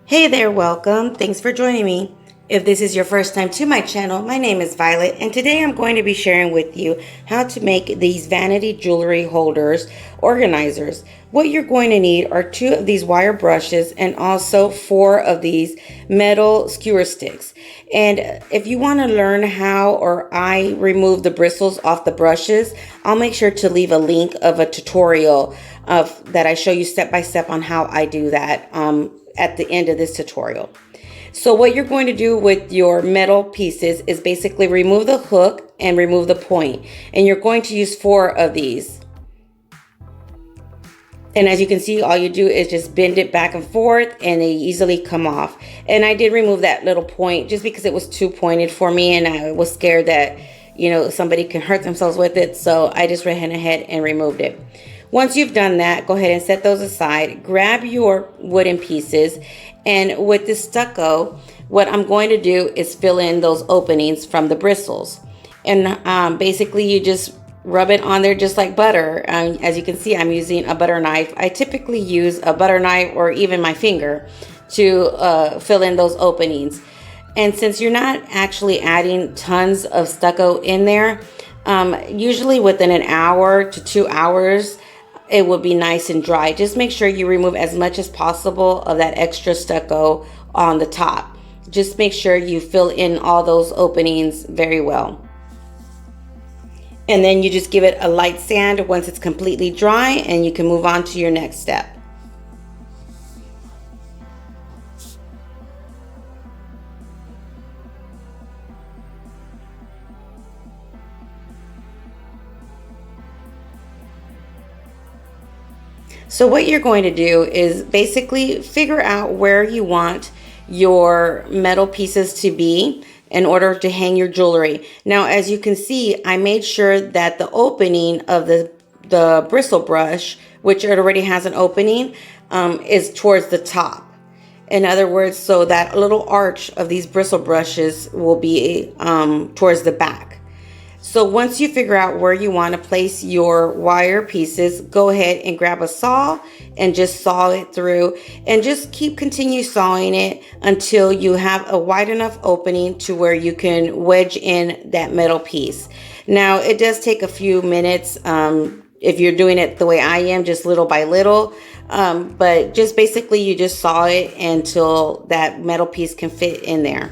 Hey there, welcome. Thanks for joining me. If this is your first time to my channel, my name is Violet, and today I'm going to be sharing with you how to make these vanity jewelry holders organizers. What you're going to need are 2 of these wire brushes and also 4 of these metal skewer sticks. And if you want to learn how or I remove the bristles off the brushes, I'll make sure to leave a link of a tutorial that I show you step by step on how I do that at the end of this tutorial. So what you're going to do with your metal pieces is basically remove the hook and remove the point. And you're going to use 4 of these. And as you can see, all you do is just bend it back and forth and they easily come off. And I did remove that little point just because it was too pointed for me and I was scared that, somebody can hurt themselves with it. So I just ran ahead and removed it. Once you've done that, go ahead and set those aside. Grab your wooden pieces, and with this stucco, what I'm going to do is fill in those openings from the bristles. And basically you just rub it on there just like butter. As you can see, I'm using a butter knife. I typically use a butter knife or even my finger to fill in those openings. And since you're not actually adding tons of stucco in there, usually within an hour to 2 hours, it will be nice and dry. Just make sure you remove as much as possible of that extra stucco on the top. Just make sure you fill in all those openings very well. And then you just give it a light sand once it's completely dry and you can move on to your next step. So what you're going to do is basically figure out where you want your metal pieces to be in order to hang your jewelry. Now, as you can see, I made sure that the opening of the bristle brush, which it already has an opening, is towards the top. In other words, so that little arch of these bristle brushes will be towards the back. So once you figure out where you want to place your wire pieces, go ahead and grab a saw and just saw it through and just continue sawing it until you have a wide enough opening to where you can wedge in that metal piece. Now it does take a few minutes if you're doing it the way I am, just little by little, but just basically you just saw it until that metal piece can fit in there.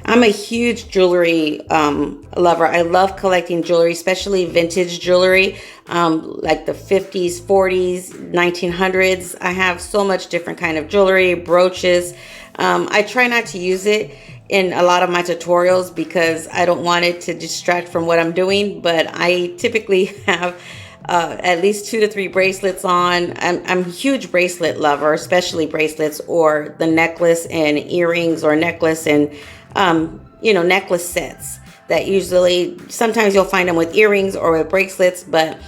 I'm a huge jewelry lover. I love collecting jewelry, especially vintage jewelry, like the 50s, 40s, 1900s. I have so much different kind of jewelry, brooches. I try not to use it in a lot of my tutorials because I don't want it to distract from what I'm doing, but I typically have at least 2 to 3 bracelets on. I'm a huge bracelet lover, especially bracelets or the necklace and earrings or necklace and necklace sets that usually sometimes you'll find them with earrings or with bracelets, but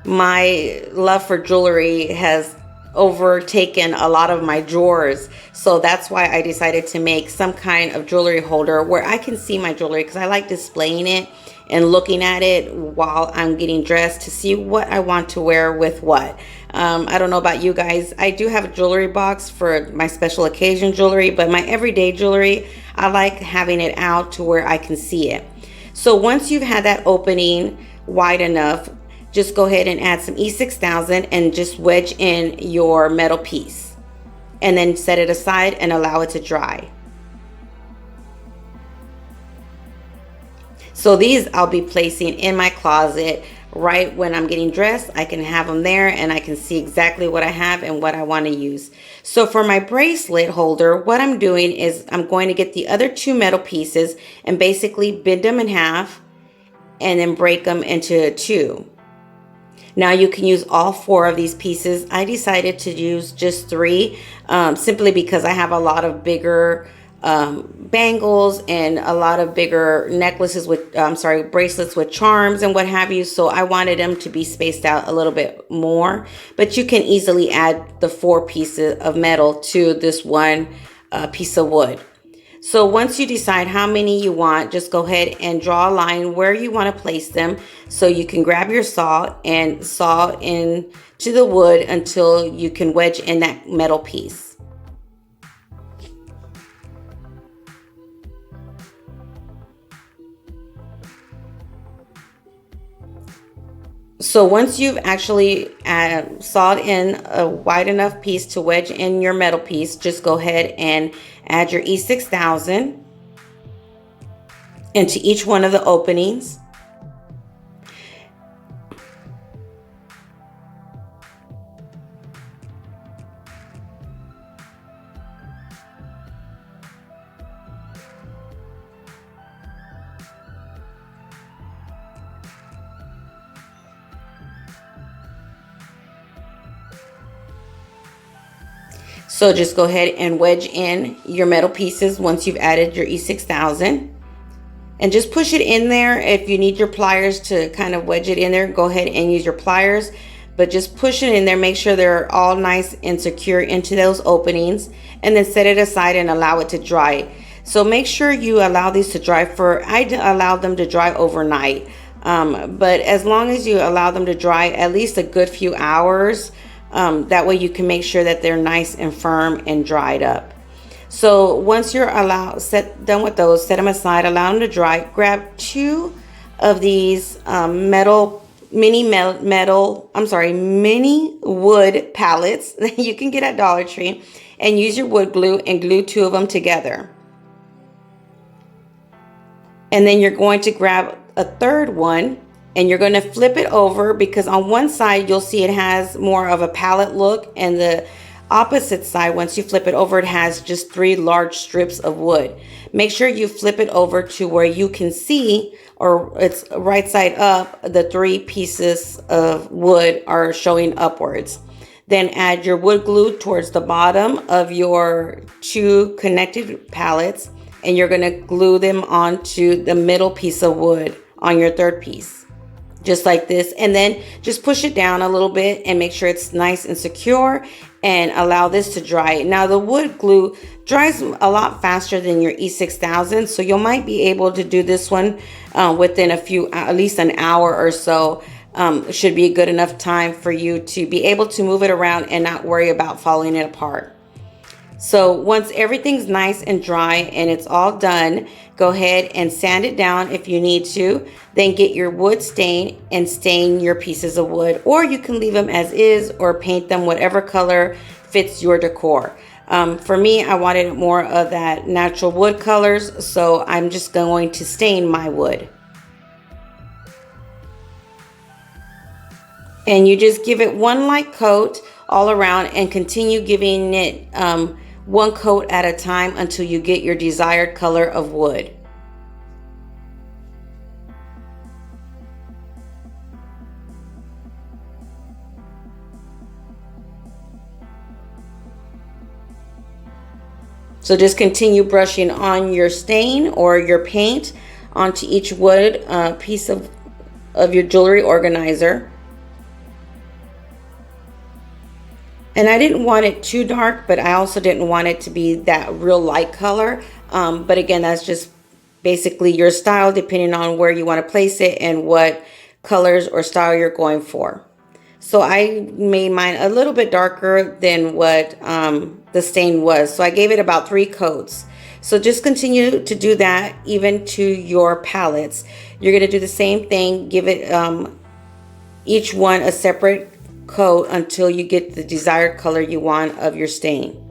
my love for jewelry has overtaken a lot of my drawers. So that's why I decided to make some kind of jewelry holder where I can see my jewelry because I like displaying it and looking at it while I'm getting dressed to see what I want to wear with what. I don't know about you guys. I do have a jewelry box for my special occasion jewelry, but my everyday jewelry, I like having it out to where I can see it. So once you've had that opening wide enough, just go ahead and add some E6000 and just wedge in your metal piece and then set it aside and allow it to dry. So these I'll be placing in my closet right when I'm getting dressed. I can have them there and I can see exactly what I have and what I want to use. So for my bracelet holder, what I'm doing is I'm going to get the other 2 metal pieces and basically bend them in half and then break them into 2. Now you can use all 4 of these pieces. I decided to use just 3 simply because I have a lot of bigger bangles and a lot of bigger necklaces with bracelets with charms and what have you, so I wanted them to be spaced out a little bit more, but you can easily add the 4 pieces of metal to this one piece of wood. So once you decide how many you want, just go ahead and draw a line where you want to place them so you can grab your saw and saw into the wood until you can wedge in that metal piece. So once you've actually sawed in a wide enough piece to wedge in your metal piece, just go ahead and add your E6000 into each one of the openings. So just go ahead and wedge in your metal pieces once you've added your E6000. And just push it in there. If you need your pliers to kind of wedge it in there, go ahead and use your pliers. But just push it in there, make sure they're all nice and secure into those openings. And then set it aside and allow it to dry. So make sure you allow these to dry I allow them to dry overnight. But as long as you allow them to dry at least a good few hours, that way you can make sure that they're nice and firm and dried up. So once you're done with those, set them aside, allow them to dry. Grab 2 of these mini wood pallets that you can get at Dollar Tree, and use your wood glue and glue 2 of them together. And then you're going to grab a third one and you're going to flip it over, because on one side you'll see it has more of a pallet look, and the opposite side, once you flip it over, it has just 3 large strips of wood. Make sure you flip it over to where you can see, or it's right side up, the 3 pieces of wood are showing upwards. Then add your wood glue towards the bottom of your 2 connected pallets, and you're going to glue them onto the middle piece of wood on your third piece, just like this. And then just push it down a little bit and make sure it's nice and secure, and allow this to dry. Now the wood glue dries a lot faster than your E6000, so you might be able to do this one within at least an hour or so. Should be a good enough time for you to be able to move it around and not worry about falling it apart. So once everything's nice and dry and it's all done, go ahead and sand it down if you need to. Then get your wood stain and stain your pieces of wood, or you can leave them as is or paint them whatever color fits your decor. For me, I wanted more of that natural wood colors, so I'm just going to stain my wood. And you just give it one light coat all around and continue giving it one coat at a time until you get your desired color of wood. So just continue brushing on your stain or your paint onto each wood piece of your jewelry organizer. And I didn't want it too dark, but I also didn't want it to be that real light color. But again, that's just basically your style, depending on where you want to place it and what colors or style you're going for. So I made mine a little bit darker than what the stain was. So I gave it about 3 coats. So just continue to do that even to your palettes. You're going to do the same thing. Give it each one a separate coat until you get the desired color you want of your stain.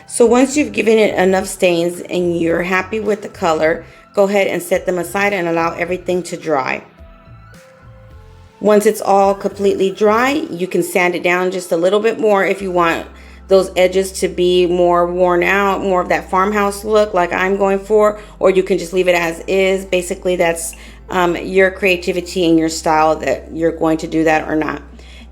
So once you've given it enough stains and you're happy with the color, go ahead and set them aside and allow everything to dry. Once it's all completely dry, you can sand it down just a little bit more if you want those edges to be more worn out, more of that farmhouse look like I'm going for, or you can just leave it as is. Basically, that's your creativity and your style that you're going to do that or not.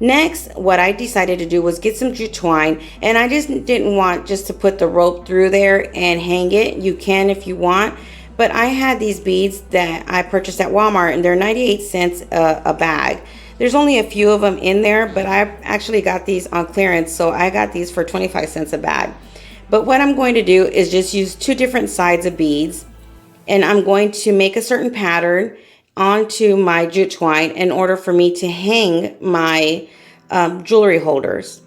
Next, what I decided to do was get some jute twine, and I just didn't want just to put the rope through there and hang it. You can if you want, but I had these beads that I purchased at Walmart, and they're 98 cents a bag. There's only a few of them in there, but I actually got these on clearance, so I got these for 25 cents a bag. But what I'm going to do is just use 2 different sides of beads, and I'm going to make a certain pattern onto my jute twine in order for me to hang my jewelry holders.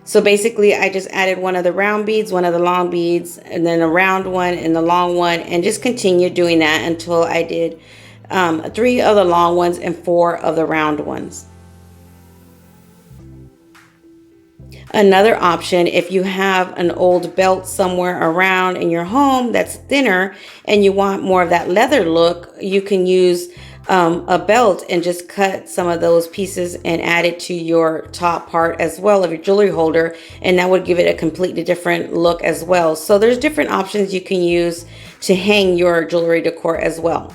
So basically, I just added one of the round beads, one of the long beads, and then a round one and the long one, and just continued doing that until I did 3 of the long ones and 4 of the round ones. Another option, if you have an old belt somewhere around in your home that's thinner and you want more of that leather look, you can use a belt and just cut some of those pieces and add it to your top part as well of your jewelry holder, and that would give it a completely different look as well. So there's different options you can use to hang your jewelry decor as well.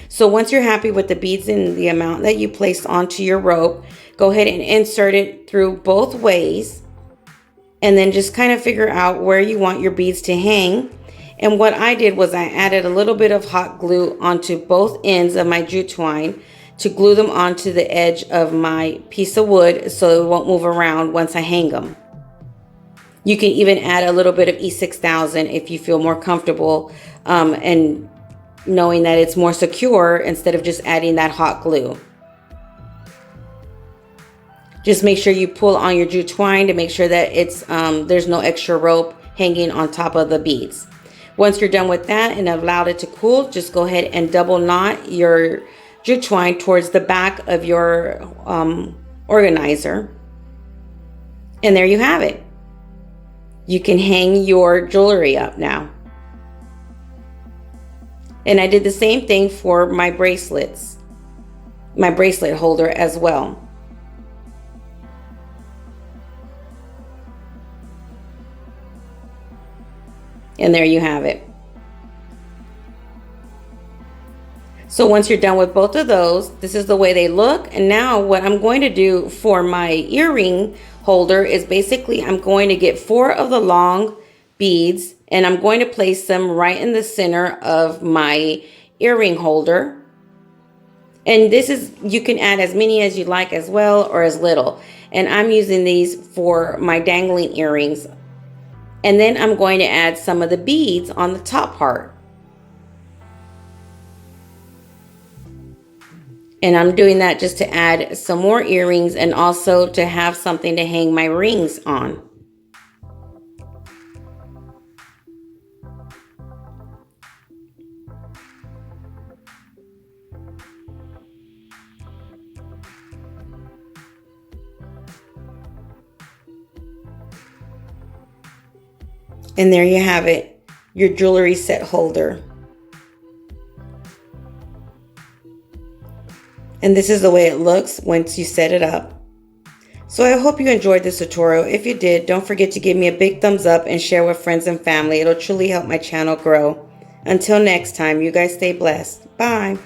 So once you're happy with the beads and the amount that you placed onto your rope, go ahead and insert it through both ways, and then just kind of figure out where you want your beads to hang. And what I did was I added a little bit of hot glue onto both ends of my jute twine to glue them onto the edge of my piece of wood so it won't move around once I hang them. You can even add a little bit of E6000 if you feel more comfortable and knowing that it's more secure instead of just adding that hot glue. Just make sure you pull on your jute twine to make sure that it's there's no extra rope hanging on top of the beads. Once you're done with that and allowed it to cool, just go ahead and double knot your jute twine towards the back of your organizer. And there you have it. You can hang your jewelry up now. And I did the same thing for my bracelets, my bracelet holder as well. And there you have it. So once you're done with both of those, this is the way they look. And now what I'm going to do for my earring holder is basically I'm going to get 4 of the long beads and I'm going to place them right in the center of my earring holder. And this is, you can add as many as you like as well or as little. And I'm using these for my dangling earrings. And then I'm going to add some of the beads on the top part. And I'm doing that just to add some more earrings and also to have something to hang my rings on. And there you have it, your jewelry set holder. And this is the way it looks once you set it up. So I hope you enjoyed this tutorial. If you did, don't forget to give me a big thumbs up and share with friends and family. It'll truly help my channel grow. Until next time, you guys stay blessed. Bye.